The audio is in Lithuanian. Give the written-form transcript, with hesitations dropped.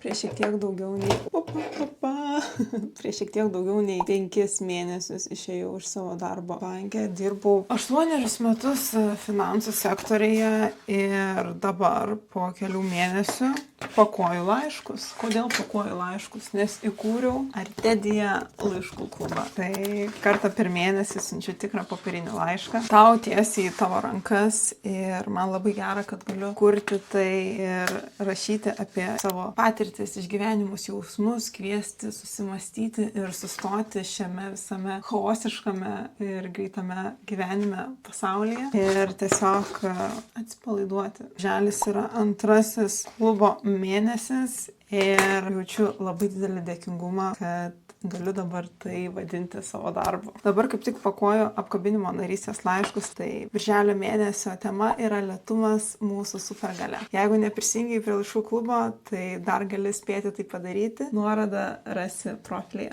Prieš šiek tiek daugiau nei prieš šiek tiek daugiau nei 5 mėnesius išėjau iš savo darbo banke. Dirbau 8 metus finansų sektorėje ir dabar po kelių mėnesių pakuoju laiškus. Kodėl pakuoju laiškus? Nes įkūriau Artedija laiškų klubą. Tai kartą per mėnesį siunčiu tikrą popierinį laišką tau tiesiai į tavo rankas ir man labai gera, kad galiu kurti tai ir rašyti apie savo patirtis, išgyvenimus, jausmus, kviesti, susimastyti ir sustoti šiame visame chaosiškame ir greitame gyvenime pasaulyje ir tiesiog atsipalaiduoti. Želis yra antrasis klubo mėnesis ir jaučiu labai didelį dėkingumą, kad galiu dabar tai vadinti savo darbu. Dabar kaip tik pakuoju apkabinimo narystės laiškus, tai birželio mėnesio tema yra lėtumas mūsų supergalia. Jeigu neprisijungiai prie laiškų klubo, tai dar gali spėti tai padaryti. Nuorodą rasi profilyje.